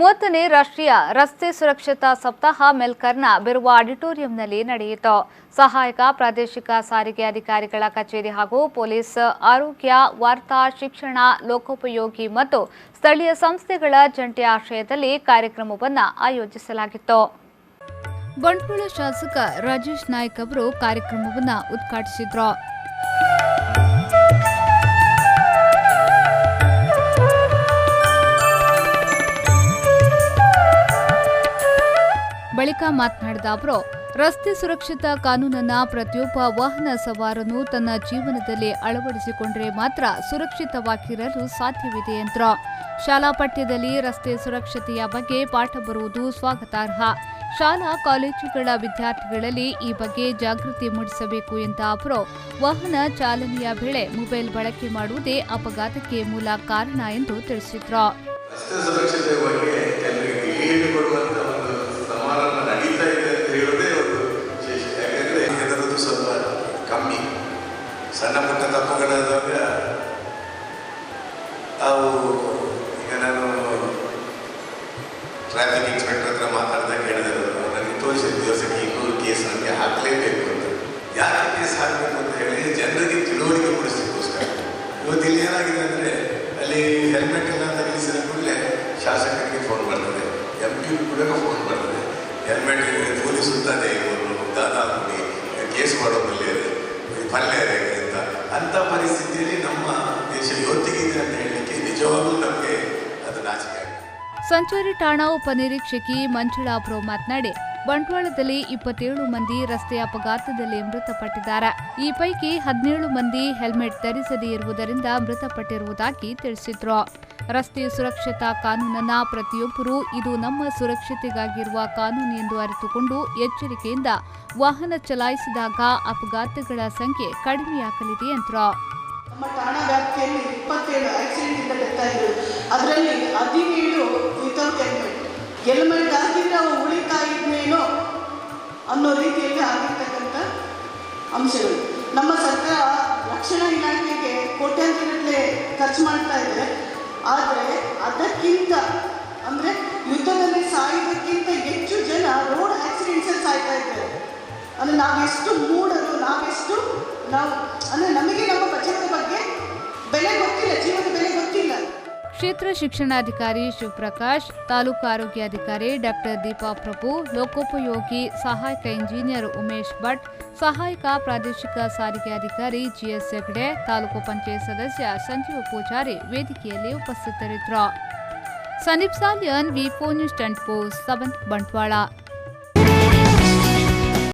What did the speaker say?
30ನೇ ರಾಷ್ಟ್ರೀಯ ರಸ್ತೆ ಸುರಕ್ಷತಾ ಸಪ್ತಾಹ ಮೆಲ್ಕರ್ನ ಬಿರುವ ಆಡಿಟೋರಿಯಂನಲ್ಲಿ ನಡೆಯಿತು. ಸಹಾಯಕ ಪ್ರಾದೇಶಿಕ ಸಾರಿಗೆ ಅಧಿಕಾರಿಗಳ ಕಚೇರಿ ಹಾಗೂ ಪೊಲೀಸ್, ಆರೋಗ್ಯ, ವಾರ್ತಾ, ಶಿಕ್ಷಣ, ಲೋಕೋಪಯೋಗಿ ಮತ್ತು ಸ್ಥಳೀಯ ಸಂಸ್ಥೆಗಳ ಜಂಟಿ ಆಶ್ರಯದಲ್ಲಿ ಕಾರ್ಯಕ್ರಮವನ್ನು ಆಯೋಜಿಸಲಾಗಿತ್ತು. ಬಂಟ್ವಾಳ ಶಾಸಕ ರಾಜೇಶ್ ನಾಯ್ಕ್ ಅವರು ಕಾರ್ಯಕ್ರಮವನ್ನು ಉದ್ಘಾಟಿಸಿದರು. ಬಳಿಕ ಮಾತನಾಡಿದ ಅವರು, ರಸ್ತೆ ಸುರಕ್ಷತಾ ಕಾನೂನನ್ನು ಪ್ರತಿಯೊಬ್ಬ ವಾಹನ ಸವಾರನು ತನ್ನ ಜೀವನದಲ್ಲಿ ಅಳವಡಿಸಿಕೊಂಡರೆ ಮಾತ್ರ ಸುರಕ್ಷಿತವಾಗಿರಲು ಸಾಧ್ಯವಿದೆ ಎಂದರು. ಶಾಲಾ ಪಠ್ಯದಲ್ಲಿ ರಸ್ತೆ ಸುರಕ್ಷತೆಯ ಬಗ್ಗೆ ಪಾಠ ಬರುವುದು ಸ್ವಾಗತಾರ್ಹ. ಶಾಲಾ ಕಾಲೇಜುಗಳ ವಿದ್ಯಾರ್ಥಿಗಳಲ್ಲಿ ಈ ಬಗ್ಗೆ ಜಾಗೃತಿ ಮೂಡಿಸಬೇಕು ಎಂದ ಅವರು, ವಾಹನ ಚಾಲನೆಯ ವೇಳೆ ಮೊಬೈಲ್ ಬಳಕೆ ಮಾಡುವುದೇ ಅಪಘಾತಕ್ಕೆ ಮೂಲ ಕಾರಣ ಎಂದು ತಿಳಿಸಿದರು. ಕಮ್ಮಿ ಸಣ್ಣ ಪುಟ್ಟ ತಪ್ಪುಗಳಾದಾಗ ಅವು ಈಗ ನಾನು ಟ್ರಾಫಿಕ್ ಇನ್ಸ್ಪೆಕ್ಟರ್ ಹತ್ರ ಮಾತಾಡಿದಾಗ ಹೇಳಿದರು, ನನಗೆ ತೋರಿಸಿದ ದಿವಸಕ್ಕೆ 200 ಕೇಸ್ ನನಗೆ ಹಾಕಲೇಬೇಕು ಅಂತ. ಯಾಕೆ ಕೇಸ್ ಹಾಕಬೇಕು ಅಂತ ಹೇಳಿ ಜನರಿಗೆ ತಿಳುವಳಿಕೆ ಮೂಡಿಸಲಿಕ್ಕೋಸ್ಕರ. ಇವತ್ತು ಇಲ್ಲಿ ಏನಾಗಿದೆ ಅಂದರೆ, ಅಲ್ಲಿ ಹೆಲ್ಮೆಟ್ ಎಲ್ಲ ನಿಲ್ಲಿಸಿದ ಕೂಡಲೇ ಶಾಸಕರಿಗೆ ಫೋನ್ ಬರ್ತದೆ, MP ಕೂಡ ಫೋನ್ ಬರ್ತದೆ, ಹೆಲ್ಮೆಟ್ ಪೊಲೀಸ್ ಸುತ್ತಾನೆ ಇವರು ದಾದಾ ನೋಡಿ ಕೇಸ್ ಮಾಡೋದ್ರಲ್ಲಿ ಪಲ್ಯ ಅಂತ ಪರಿಸ್ಥಿತಿಯಲ್ಲಿ ನಮ್ಮ ದೇಶ ಇವತ್ತಿಗಿದೆ ಅಂತ ಹೇಳಲಿಕ್ಕೆ ನಿಜವಾಗ್ಲೂ ನಮಗೆ ಅದು ನಾಚಿಕೆ ಆಗಿದೆ. ಸಂಚಾರಿ ಠಾಣಾ ಉಪನಿರೀಕ್ಷಕಿ ಮಂಜುಳಾ ಅವರು ಮಾತನಾಡಿ, ಬಂಟ್ವಾಳದಲ್ಲಿ 27 ಮಂದಿ ರಸ್ತೆ ಅಪಘಾತದಲ್ಲಿ ಮೃತಪಟ್ಟಿದ್ದಾರೆ. ಈ ಪೈಕಿ 17 ಮಂದಿ ಹೆಲ್ಮೆಟ್ ಧರಿಸದೇ ಇರುವುದರಿಂದ ಮೃತಪಟ್ಟಿರುವುದಾಗಿ ತಿಳಿಸಿದ್ರು. ರಸ್ತೆ ಸುರಕ್ಷತಾ ಕಾನೂನನ್ನ ಪ್ರತಿಯೊಬ್ಬರೂ ಇದು ನಮ್ಮ ಸುರಕ್ಷತೆಗಾಗಿರುವ ಕಾನೂನು ಎಂದು ಅರಿತುಕೊಂಡು ಎಚ್ಚರಿಕೆಯಿಂದ ವಾಹನ ಚಲಾಯಿಸಿದಾಗ ಅಪಘಾತಗಳ ಸಂಖ್ಯೆ ಕಡಿಮೆಯಾಗಲಿದೆ ಎಂದರು. ನಮ್ಮ ಠಾಣಾ ವ್ಯಾಪ್ತಿಯಲ್ಲಿ 27 ಆಕ್ಸಿಡೆಂಟ್ ಇಂದ ಡೆತ್ ಆಗಿದೆ. ಅದರಲ್ಲಿ 17 ವಿತೌಟ್ ಹೆಲ್ಮೆಟ್. ಹೆಲ್ಮೆಟ್ ಹಾಕಿದ್ರೆ ಅವು ಉಳಿತಾ ಇದ್ನೇನೋ ಅನ್ನೋ ರೀತಿಯಲ್ಲಿ ಆಗಿರ್ತಕ್ಕಂಥ ಅಂಶಗಳು. ನಮ್ಮ ಸರ್ಕಾರ ರಕ್ಷಣಾ ಇಲಾಖೆಗೆ ಕೋಟ್ಯಾಂತರಗಟ್ಟಲೆ ಖರ್ಚು ಮಾಡ್ತಾ ಇದೆ. ಆದರೆ ಅದಕ್ಕಿಂತ ಅಂದರೆ ಯುದ್ಧದಲ್ಲಿ ಸಾಯೋದಕ್ಕಿಂತ ಹೆಚ್ಚು ಜನ ರೋಡ್ ಆಕ್ಸಿಡೆಂಟ್ಸಲ್ಲಿ ಸಾಯ್ತಾ ಇದ್ದಾರೆ. ಅಂದರೆ ನಾವೆಷ್ಟು ಮೂಡರು, ನಾವು ಅಂದರೆ ನಮಗೆ ನಮ್ಮ ಬಜೆಟ್ ಬಗ್ಗೆ ಬೆಲೆ ಗೊತ್ತಿಲ್ಲ, ಜೀವನ ಬೆಲೆ ಗೊತ್ತಿಲ್ಲ. ಕ್ಷೇತ್ರ ಶಿಕ್ಷಣಾಧಿಕಾರಿ ಶಿವಪ್ರಕಾಶ್, ತಾಲೂಕು ಆರೋಗ್ಯಾಧಿಕಾರಿ ಡಾಕ್ಟರ್ ದೀಪಾ ಪ್ರಭು, ಲೋಕೋಪಯೋಗಿ ಸಹಾಯಕ ಇಂಜಿನಿಯರ್ ಉಮೇಶ್ ಭಟ್, ಸಹಾಯಕ ಪ್ರಾದೇಶಿಕ ಸಾರಿಗೆ ಅಧಿಕಾರಿ GS ಹೆಗ್ಡೆ, ತಾಲೂಕು ಪಂಚಾಯತ್ ಸದಸ್ಯ ಸಂಜೀವ ಪೂಜಾರಿ ವೇದಿಕೆಯಲ್ಲಿ ಉಪಸ್ಥಿತರಿದ್ದರು. Sandeep Salian, V4 news 24/7 Bantwal.